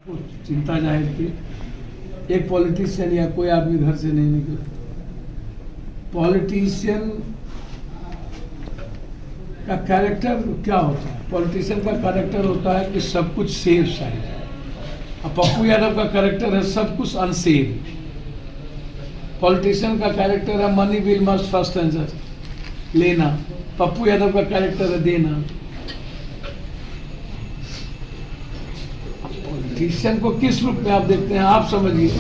चिंता जाहिर की। एक पॉलिटिशियन या कोई आदमी घर से नहीं निकला। पॉलिटिशियन का कैरेक्टर क्या होता है? पॉलिटिशियन का कैरेक्टर होता है कि सब कुछ सेफ साइड है। अब पप्पू यादव का कैरेक्टर है सब कुछ अनसेफ। पॉलिटिशियन का कैरेक्टर है money will must first answer, लेना। पप्पू यादव का कैरेक्टर है देना। पॉलिटिशियन को किस रूप में आप देखते हैं आप समझिए।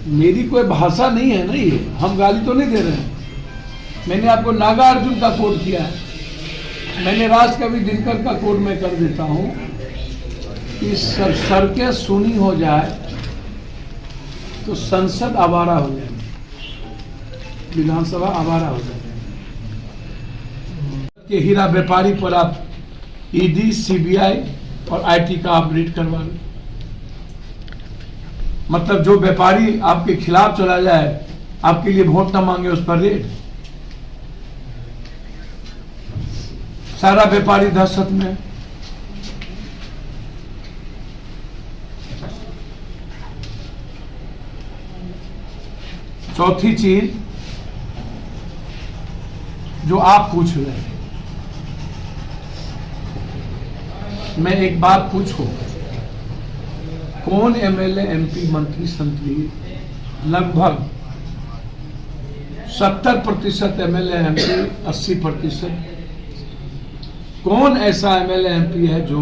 मेरी कोई भाषा नहीं है ना, ये हम गाली तो नहीं दे रहे हैं। मैंने आपको नागार्जुन का कोट किया है, मैंने राजकवि दिनकर का कोट में कर देता हूं कि सड़कें सुनी हो जाए तो संसद आवारा हो जाए, विधानसभा आवारा हो जाए। कि हीरा व्यापारी पर आप ईडी, सीबीआई और आईटी का आप रेड करवा लो। मतलब जो व्यापारी आपके खिलाफ चला जाए, आपके लिए वोट ना मांगे, उस पर रेड। सारा व्यापारी दहशत में। चौथी चीज जो आप पूछ रहे हैं, मैं एक बात पूछूं, कौन एमएलए, एमपी, मंत्री, संतरी, लगभग 70% एमएलए, एमपी, 80%, कौन ऐसा एमएलए, एमपी है जो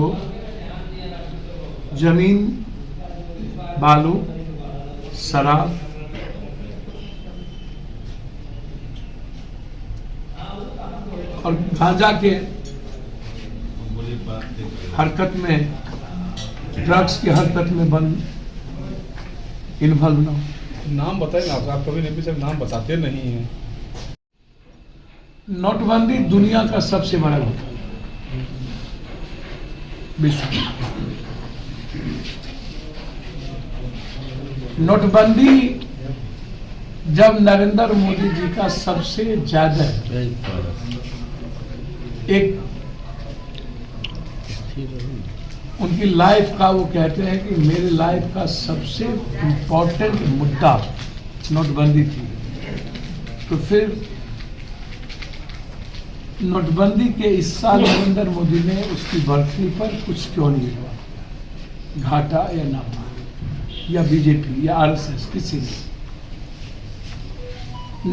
जमीन, बालू, शराब और गांजा के हरकत में, ड्रग्स की हरकत में इन्वॉल्व ना हो? नाम बताएंगे आप कभी नहीं, सिर्फ नाम बताते नहीं हैं। नोटबंदी दुनिया का सबसे बड़ा घोटाला विश्व में। नोटबंदी जब नरेंद्र मोदी जी का सबसे ज्यादा एक उनकी लाइफ का, वो कहते हैं कि मेरे लाइफ का सबसे इम्पोर्टेंट मुद्दा नोटबंदी थी। तो फिर नोटबंदी के इस साल नरेंद्र मोदी ने उसकी बरसी पर कुछ क्यों नहीं हुआ, घाटा या नाफा, या बीजेपी या आरएसएस, किसी ने।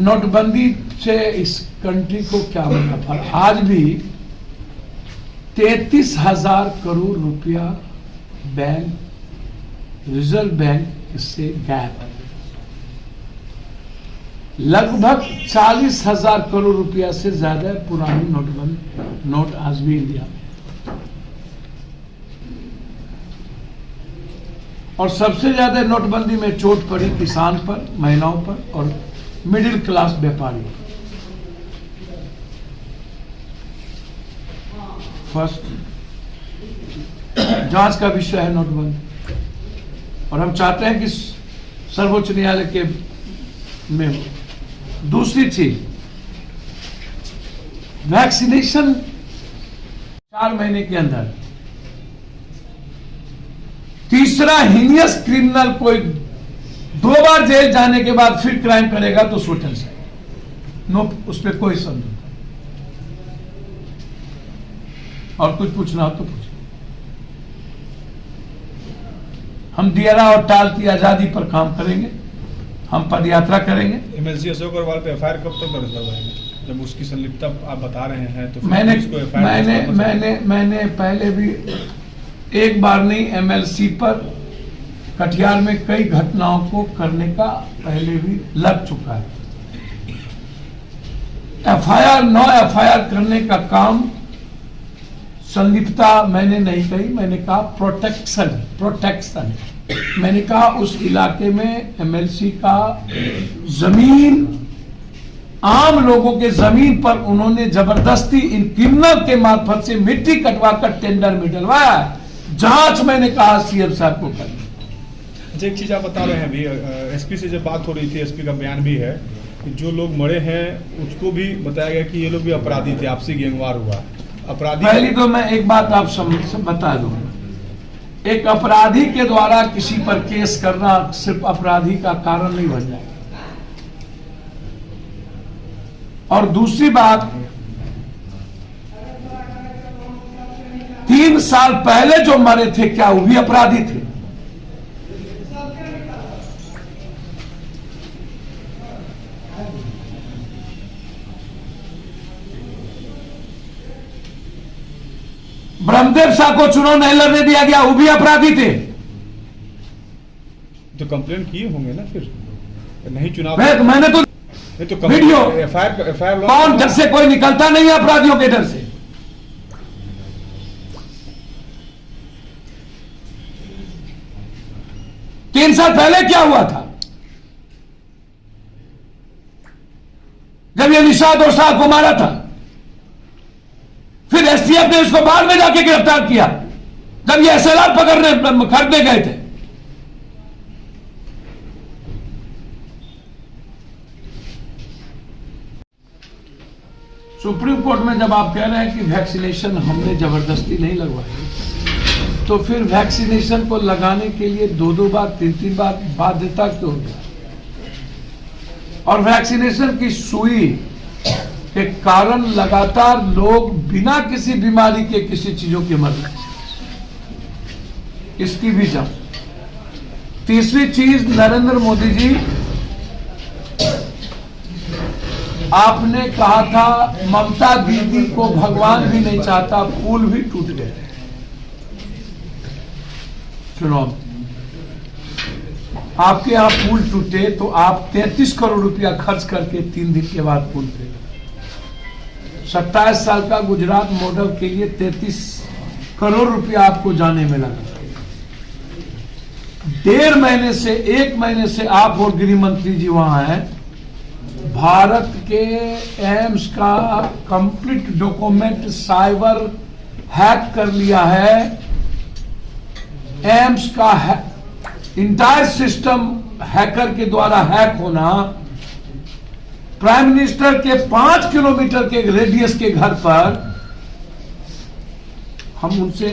नोटबंदी से इस कंट्री को क्या मुनाफा? आज भी 33,000 करोड़ रुपया बैंक, रिजर्व बैंक से गायब है। लगभग 40,000 करोड़ रुपया से ज्यादा पुरानी नोट आज भी इंडिया में। और सबसे ज्यादा नोटबंदी में चोट पड़ी किसान पर, महिलाओं पर और मिडिल क्लास व्यापारी पर। फर्स्ट, जांच का विषय है नोटबंदी, और हम चाहते हैं कि सर्वोच्च न्यायालय के में हो। दूसरी चीज, वैक्सीनेशन 4 महीने के अंदर। तीसरा, हीनियस क्रिमिनल कोई 2 बार जेल जाने के बाद फिर क्राइम करेगा तो सो टेंशन, नो, उस पर कोई संदेह। और कुछ पूछना हो तो पूछिए। हम दियारा और टाल की आजादी पर काम करेंगे, हम पदयात्रा करेंगे। एमएलसी अशोक अग्रवाल पे एफआईआर कब तक दर्ज करवाएंगे? जब उसकी संलिप्तता आप बता रहे हैं तो मैंने पहले भी एक बार नहीं, एमएलसी पर कटिहार में कई घटनाओं को करने का पहले भी लग चुका है। एफआईआर, 9 एफआईआर करने का काम संलिप्तता मैंने नहीं कही, मैंने कहा प्रोटेक्शन। मैंने कहा उस इलाके में एमएलसी का जमीन, आम लोगों के जमीन पर उन्होंने जबरदस्ती इन क्रिमिनल के मार्फत से मिट्टी कटवाकर टेंडर में डलवाया। जांच मैंने कहा सीएम साहब को करनी। एक चीज आप बता रहे हैं अभी, एसपी से जब बात हो रही थी, एसपी का बयान भी है कि जो लोग मरे हैं उसको भी बताया गया कि ये लोग भी अपराधी थे, आपसी गैंगवार हुआ अपराधी। पहली तो मैं एक बात आप बता दूं, एक अपराधी के द्वारा किसी पर केस करना सिर्फ अपराधी का कारण नहीं बन जाएगा। और दूसरी बात, 3 साल पहले जो मरे थे क्या वो भी अपराधी थे? ब्रह्मदेव शाह को चुनाव नहीं लड़ने दिया गया, वो भी अपराधी थे। तो कंप्लेन किए होंगे ना, फिर नहीं चुनाव मैंने तो वीडियो एफआईआर कौन डर से कोई निकलता नहीं है अपराधियों के डर से। तीन साल पहले क्या हुआ था जब ये निषाद और शाह को मारा था? फिर एसटीएफ ने उसको बाद में जाके गिरफ्तार किया जब ये एसएलआर पकड़ने खरीदने गए थे। सुप्रीम कोर्ट में जब आप कह रहे हैं कि वैक्सीनेशन हमने जबरदस्ती नहीं लगवाई, तो फिर वैक्सीनेशन को लगाने के लिए 2-2 बार 3-3 बार बाध्यता क्यों होगी? और वैक्सीनेशन की सुई के कारण लगातार लोग बिना किसी बीमारी के किसी चीजों की मर रहे हैं, इसकी भी जांच। तीसरी चीज, नरेंद्र मोदी जी, आपने कहा था ममता दीदी को भगवान भी नहीं चाहता, पुल भी टूट गए चुनाव। आपके यहां पुल टूटे तो आप 33 करोड़ रुपया खर्च करके 3 दिन के बाद पुल पे 27 साल का गुजरात मॉडल के लिए 33 करोड़ रुपया आपको जाने में लगा। 1.5 महीने से 1 महीने से आप और गृह मंत्री जी वहां हैं। भारत के एम्स का कंप्लीट डॉक्यूमेंट साइबर हैक कर लिया है। एम्स का इंटायर सिस्टम हैकर के द्वारा हैक होना, प्राइम मिनिस्टर के 5 किलोमीटर के रेडियस के घर पर। हम उनसे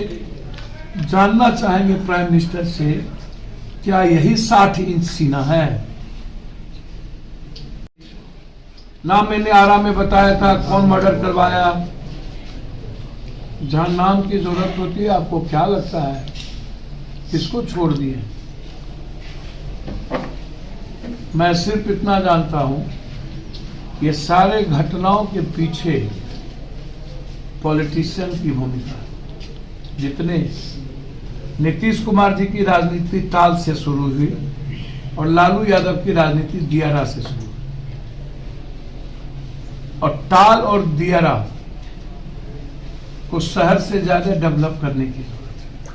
जानना चाहेंगे प्राइम मिनिस्टर से, क्या यही 60 इंच सीना है? नाम मैंने आरा में बताया था, कौन मर्डर करवाया। जहां नाम की जरूरत होती है, आपको क्या लगता है किसको छोड़ दिए? मैं सिर्फ इतना जानता हूं, ये सारे घटनाओं के पीछे पॉलिटिशियन की भूमिका है। जितने नीतीश कुमार जी की राजनीति ताल से शुरू हुई और लालू यादव की राजनीति दियारा से शुरू हुई, और ताल और दियारा को शहर से ज्यादा डेवलप करने की जरूरत है,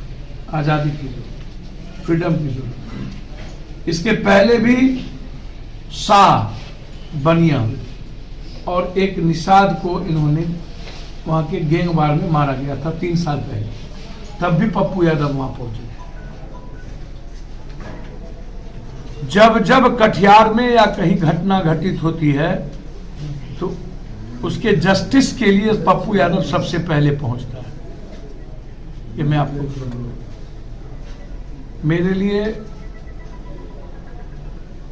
आजादी की जरूरत, फ्रीडम की जरूरत। इसके पहले भी शाह, बनिया और एक निषाद को इन्होंने वहां के गैंगवार में मारा गया था 3 साल पहले, तब भी पप्पू यादव वहां पहुंचे। जब जब कटिहार में या कहीं घटना घटित होती है तो उसके जस्टिस के लिए पप्पू यादव सबसे पहले पहुंचता है। ये मैं आपको, मेरे लिए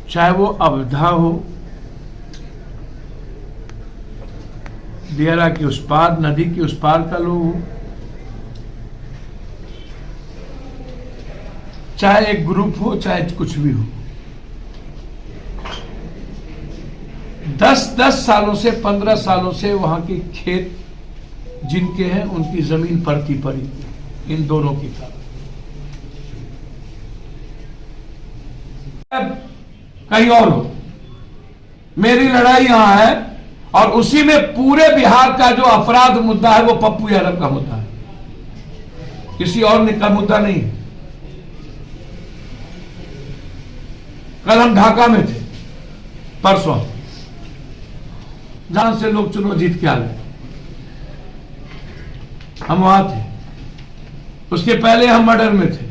चाहे वो अवधा हो, दियारा के उस पार, नदी के उस पार का लोग हो, चाहे एक ग्रुप हो, चाहे कुछ भी हो, 10-10 सालों से 15 सालों से वहां के खेत जिनके हैं उनकी जमीन परती पड़ी इन दोनों की तरफ। कहीं और हो, मेरी लड़ाई यहां है, और उसी में पूरे बिहार का जो अपराध मुद्दा है वो पप्पू यादव का मुद्दा है, किसी और का मुद्दा नहीं। कल हम ढाका में थे, परसों, जहां से लोग चुनाव जीत के आ गए, हम वहां थे। उसके पहले हम मर्डर में थे,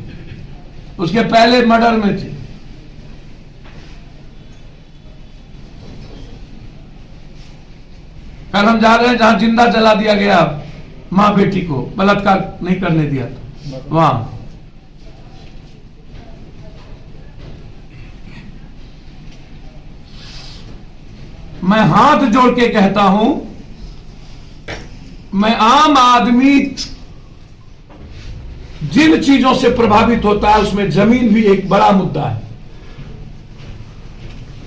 उसके पहले मर्डर में थे। कल हम जा रहे हैं जहां जिंदा जला दिया गया मां बेटी को, बलात्कार नहीं करने दिया था, वहां मैं हाथ जोड़ के कहता हूं, मैं आम आदमी जिन चीजों से प्रभावित होता है उसमें जमीन भी एक बड़ा मुद्दा है।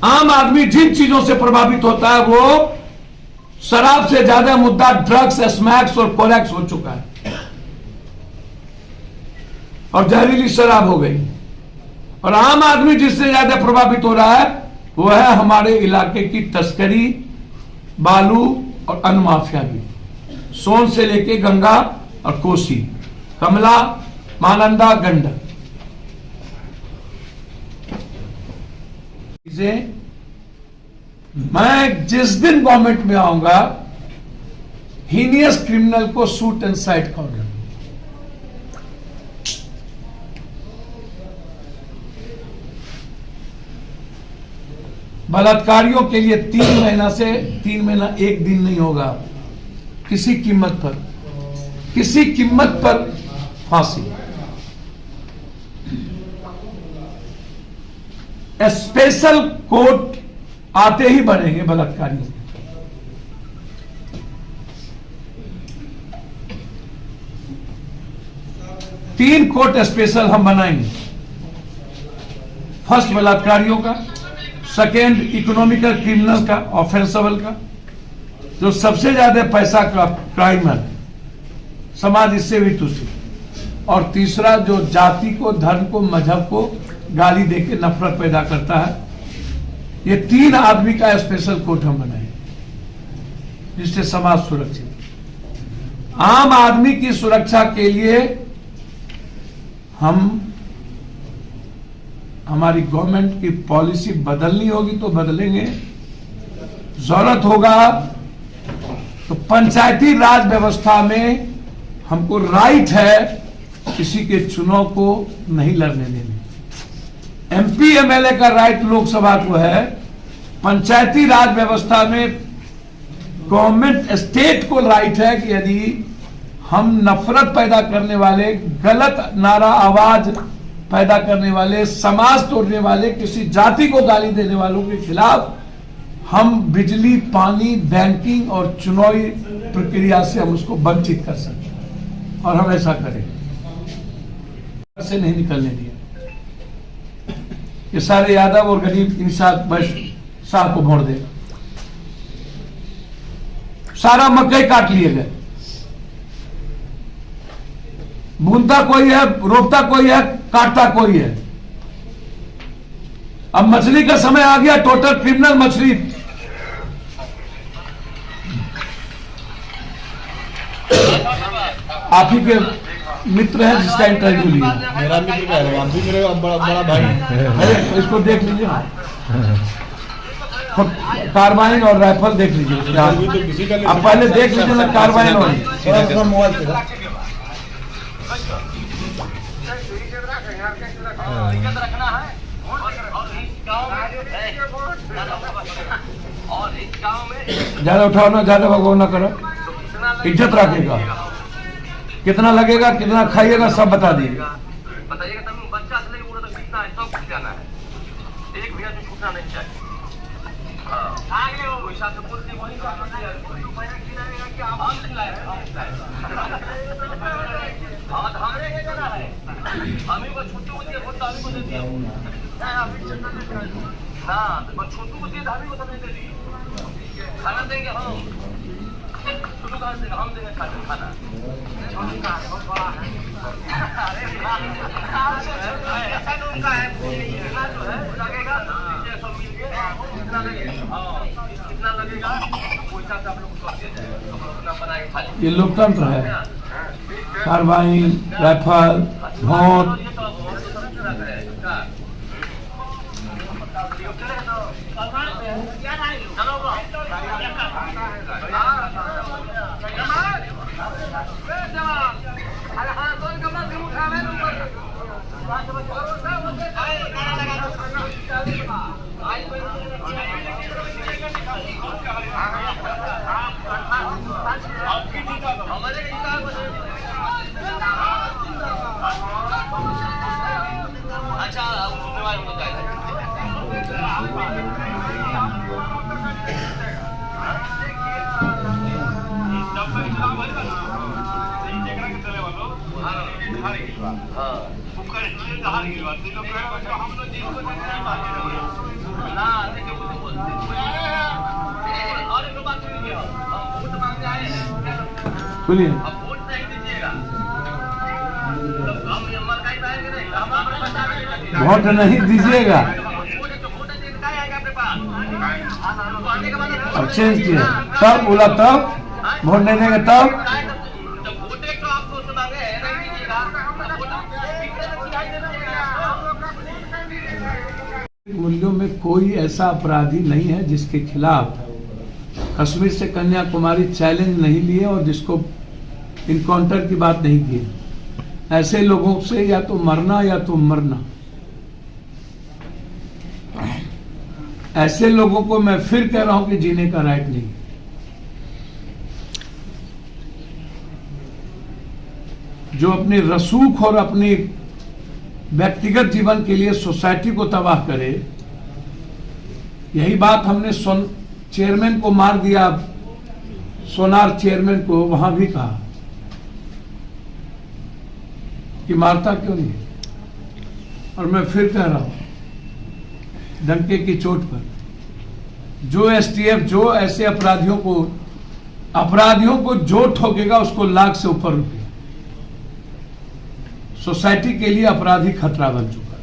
आम आदमी जिन चीजों से प्रभावित होता है वो शराब से ज्यादा मुद्दा ड्रग्स, स्मैक्स और कोरेक्स हो चुका है और जहरीली शराब हो गई। और आम आदमी जिससे ज्यादा प्रभावित हो रहा है वो है हमारे इलाके की तस्करी, बालू और अन्य माफिया की, सोन से लेके गंगा और कोसी, कमला, महानंदा, गंडक। मैं जिस दिन गवर्नमेंट में आऊंगा हीनियस क्रिमिनल को शूट एंड साइट का ऑर्डर, बलात्कारियों के लिए 3 महीना से 3 महीना 1 दिन नहीं होगा, किसी कीमत पर फांसी। स्पेशल कोर्ट आते ही बनेंगे बलात्कारियों के। तीन कोर्ट स्पेशल हम बनाएंगे। फर्स्ट बलात्कारियों का, सेकेंड इकोनॉमिकल क्रिमिनल का, ऑफेंसिबल का, जो सबसे ज्यादा पैसा का क्राइम है, समाज इससे भी तुष्ट, और तीसरा जो जाति को, धर्म को, मजहब को गाली देके नफरत पैदा करता है। ये 3 आदमी का स्पेशल कोर्ट हम बनाए जिससे समाज सुरक्षित। आम आदमी की सुरक्षा के लिए हमारी गवर्नमेंट की पॉलिसी बदलनी होगी तो बदलेंगे, जरूरत होगा तो पंचायती राज व्यवस्था में हमको राइट है किसी के चुनाव को नहीं लड़ने देने। एमपी एमएलए का राइट लोकसभा को है, पंचायती राज व्यवस्था में गवर्नमेंट स्टेट को राइट है कि यदि हम नफरत पैदा करने वाले, गलत नारा आवाज पैदा करने वाले, समाज तोड़ने वाले, किसी जाति को गाली देने वालों के खिलाफ हम बिजली, पानी, बैंकिंग और चुनावी प्रक्रिया से हम उसको वंचित कर सकते हैं और हम ऐसा करेंगे। से नहीं निकलने दिया। ये सारे यादव और गरीब इंसान बस शाह को वोट देगा। सारा मकई काट लिए गए, बुनता कोई है, रोपता कोई है, काटता कोई है। अब मछली का समय आ गया, टोटल क्रिमिनल मछली। आप ही के मित्र है जिसका इंटरव्यू लिया। मेरा मित्र क्या है, आप भी मेरे बड़ा भाई हैं। अरे इसको देख लीजिए, कार्बाइन और राइफल देख लीजिए। आप पहले देख लीजिए ना कार्बाइन और मोबाइल से ज्यादा उठाओ ना, ज्यादा भगवान ना करो, इज्जत रखेगा। कितना लगेगा, कितना खाइएगा, सब बता दिएगा। बताइएगा तब बच्चा से लेकर बूढ़ा तक कितना है, सब कुछ जाना है। एक भी आदमी छूटना नहीं चाहिए। आगे वो हिसाब से बोलते वही काम करते हैं। पैसा खिलाएगा कि आप हम खिलाएंगे? हाँ, हमरे के जाना है। हम ही को छुट्टी होती है, वोट हम ही को देती है। हाँ, तो छुट्टी होती है, हम ही को सब दे दी। खाना देंगे हम, शुरू कर देंगे हम, देंगे खाना। ये लोकतंत्र है। कार्बाइन, राइफल, भोट, सुनिए, अब वोट नहीं दीजिएगा तो हम मरकाई पाएंगे नहीं, हम अपने बचा वोट नहीं दीजिएगा और चेंज किया, तब बोला तब वोट नहीं देंगे तब मूल्यों में कोई ऐसा अपराधी नहीं है जिसके खिलाफ कश्मीर से कन्याकुमारी चैलेंज नहीं लिए और जिसको इनकाउंटर की बात नहीं की। ऐसे लोगों से या तो मरना या तो मरना। ऐसे लोगों को मैं फिर कह रहा हूं कि जीने का राइट नहीं। जो अपने रसूख और अपनी व्यक्तिगत जीवन के लिए सोसाइटी को तबाह करे, यही बात हमने चेयरमैन को मार दिया, सोनार चेयरमैन को, वहां भी कहा कि मारता क्यों नहीं। और मैं फिर कह रहा हूं डंके की चोट पर, जो एसटीएफ जो ऐसे अपराधियों को जो ठोकेगा उसको लाख से ऊपर रुपये। सोसाइटी के लिए अपराधी खतरा बन चुका है,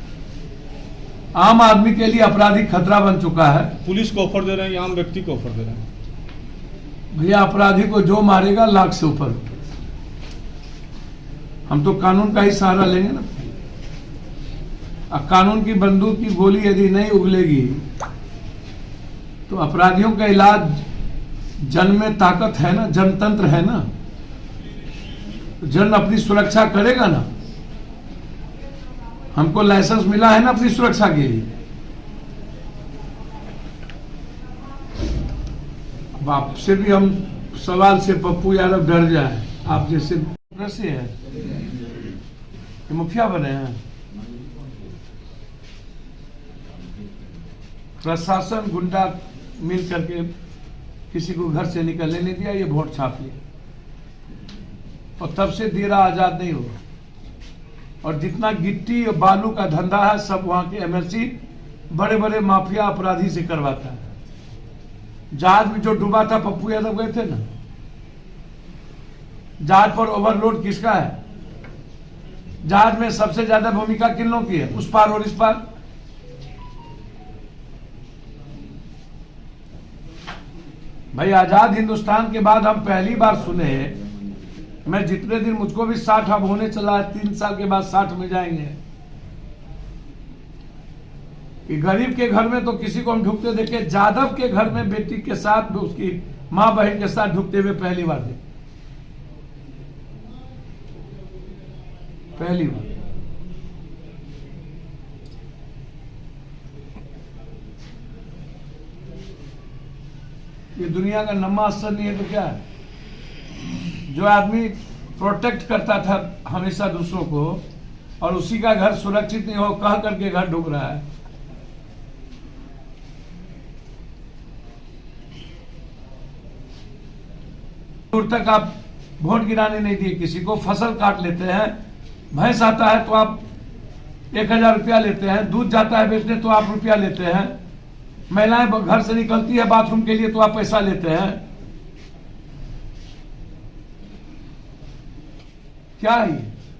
आम आदमी के लिए अपराधी खतरा बन चुका है। पुलिस को ऑफर दे रहे हैं या आम व्यक्ति को ऑफर दे रहे हैं? भैया अपराधी को जो मारेगा लाख से ऊपर। हम तो कानून का ही सहारा लेंगे ना। कानून की बंदूक की गोली यदि नहीं उगलेगी तो अपराधियों का इलाज, जन में ताकत है ना, जनतंत्र है ना, जन अपनी सुरक्षा करेगा ना। हमको लाइसेंस मिला है ना अपनी सुरक्षा के लिए। अब आपसे भी हम सवाल से पप्पू यादव डर जाए, आप जैसे कैसे है कि मुखिया बने हैं। प्रशासन गुंडा मिल करके किसी को घर से निकलने नहीं दिया, ये वोट छाप लिया और तब से देरा आजाद नहीं हुआ। और जितना गिट्टी और बालू का धंधा है सब वहां के एमएलसी बड़े बड़े माफिया अपराधी से करवाता है। जहाज में जो डूबा था पप्पू यादव गए थे ना, जहाज पर ओवरलोड किसका है? जहाज में सबसे ज्यादा भूमिका किन लोगों की है, उस पार और इस पार? भाई आजाद हिंदुस्तान के बाद हम पहली बार सुने, मैं जितने दिन, मुझको भी 60 अब होने चला है, 3 साल के बाद 60 में जाएंगे, कि गरीब के घर में तो किसी को हम ढुकते देखे, जादव के घर में बेटी के साथ, उसकी मां बहन के साथ ढुकते हुए पहली बार देखे, पहली बार। ये दुनिया का नम्मा असर नहीं है तो क्या है? जो आदमी प्रोटेक्ट करता था हमेशा दूसरों को और उसी का घर सुरक्षित नहीं हो कह करके घर ढुक रहा है। दूर तक आप वोट गिराने नहीं दिए किसी को, फसल काट लेते हैं, भैंस आता है तो आप 1000 रुपया लेते हैं, दूध जाता है बेचने तो आप रुपया लेते हैं, महिलाएं घर से निकलती है बाथरूम के लिए तो आप पैसा लेते हैं। क्या है ये?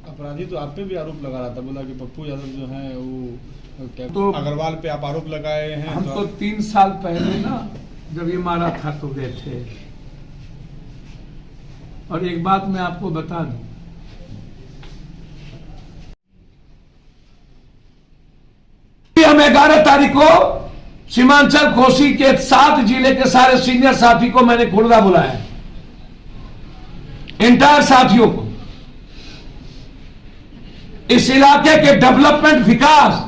अपराधी तो आप पे भी आरोप लगा रहा था, बोला कि पप्पू यादव जो है वो क्या तो अग्रवाल पे आप आरोप लगाए हैं। हम तो 3 साल पहले ना जब ये मारा था तो गए थे। और एक बात मैं आपको बता दूं, हम 11 तारीख को सीमांचल कोसी के 7 जिले के सारे सीनियर साथी को मैंने खुर्दा बुलाया, इंटायर साथियों को। इस इलाके के डेवलपमेंट, विकास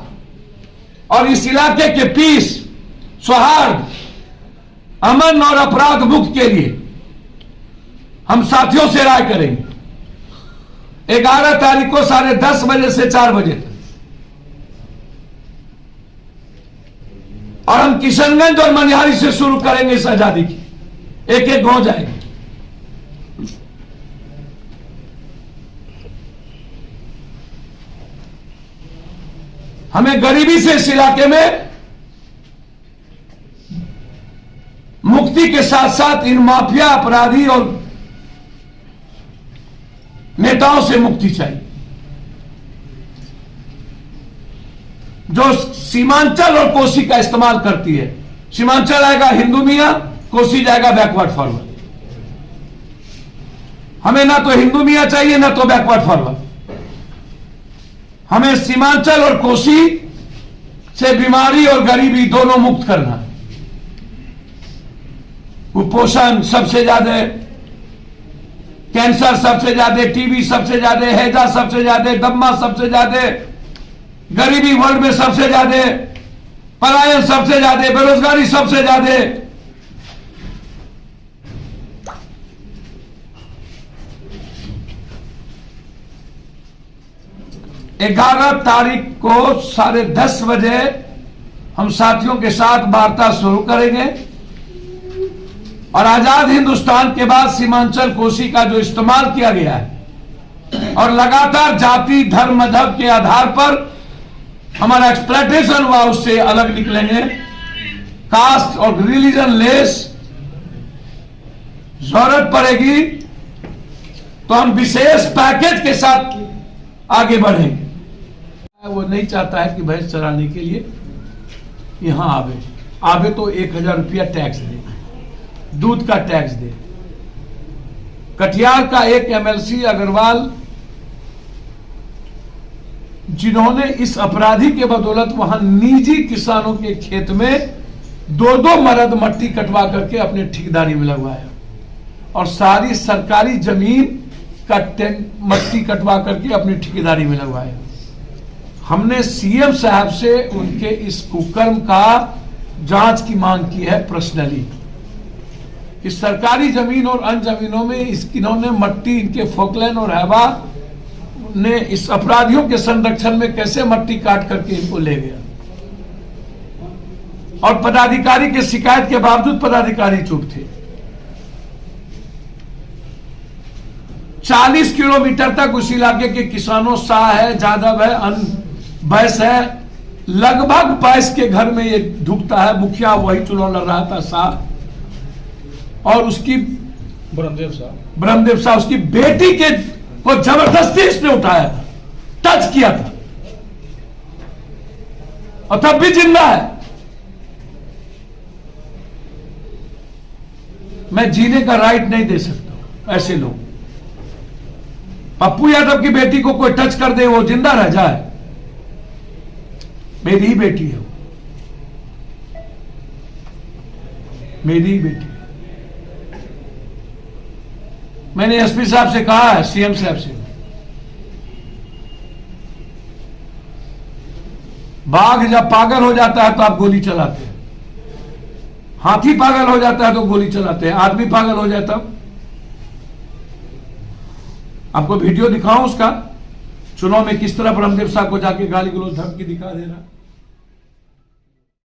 और इस इलाके के पीस, सौहार्द, अमन और अपराध मुक्त के लिए हम साथियों से राय करेंगे 11 तारीख को 10:30 बजे से 4 बजे तक। और हम किशनगंज और मनिहारी से शुरू करेंगे इस आजादी की, एक एक गांव जाएंगे। हमें गरीबी से इस इलाके में मुक्ति के साथ साथ इन माफिया अपराधी और नेताओं से मुक्ति चाहिए, जो सीमांचल और कोसी का इस्तेमाल करती है। सीमांचल आएगा हिंदू मियां, कोसी जाएगा बैकवर्ड फॉरवर्ड। हमें ना तो हिंदू मियां चाहिए ना तो बैकवर्ड फॉरवर्ड। हमें सीमांचल और कोसी से बीमारी और गरीबी दोनों मुक्त करना है। कुपोषण सबसे ज्यादा, कैंसर सबसे ज्यादा, टीबी सबसे ज्यादा, हैजा सबसे ज्यादा, दम्मा सबसे ज्यादा, गरीबी वर्ल्ड में सबसे ज्यादा, पलायन सबसे ज्यादा, बेरोजगारी सबसे ज्यादा। 11 तारीख को 10:30 बजे हम साथियों के साथ वार्ता शुरू करेंगे और आजाद हिंदुस्तान के बाद सीमांचल कोसी का जो इस्तेमाल किया गया है और लगातार जाति धर्म मजहब के आधार पर हमारा एक्सप्लॉयटेशन हुआ, उससे अलग निकलेंगे। कास्ट और रिलीजन लेस जरूरत पड़ेगी तो हम विशेष पैकेज के साथ आगे बढ़ेंगे। वो नहीं चाहता है कि भैंस चराने के लिए यहां आवे तो 1000 रुपया टैक्स दे, दूध का टैक्स दे। कटिहार का एक एमएलसी अग्रवाल, जिन्होंने इस अपराधी के बदौलत वहां निजी किसानों के खेत में 2-2 मरद मट्टी कटवा करके अपने ठेकेदारी में लगवाया और सारी सरकारी जमीन का मट्टी कटवा करके अपनी ठेकेदारी में लगवाया। हमने सीएम साहब से उनके इस कुकर्म का जांच की मांग की है पर्सनली, कि सरकारी जमीन और अन्य जमीनों में इन्होंने मट्टी, इनके फोकलैन और हैवा ने इस अपराधियों के संरक्षण में कैसे मट्टी काट करके इनको ले गया और पदाधिकारी के शिकायत के बावजूद पदाधिकारी चुप थे। 40 किलोमीटर तक उस इलाके के किसानों, शाह है, जादव है, बैस है, लगभग बैस के घर में ये ढुकता है। मुखिया वही चुनाव लड़ रहा था, शाह, और उसकी ब्रह्मदेव शाह उसकी बेटी के को जबरदस्ती इसने उठाया था, टच किया था और तब भी जिंदा है। मैं जीने का राइट नहीं दे सकता ऐसे लोग। पप्पू यादव की बेटी को कोई टच कर दे, वो जिंदा रह जाए, मेरी ही बेटी है, मेरी ही बेटी है। मैंने एसपी साहब से कहा है, सीएम साहब से, बाघ जब पागल हो जाता है तो आप गोली चलाते हैं, हाथी पागल हो जाता है तो गोली चलाते हैं, आदमी पागल हो जाता। आपको वीडियो दिखाऊं उसका, चुनाव में किस तरह ब्रह्मदेव साहब को जाके गाली गलौज धमकी दिखा दे रहा।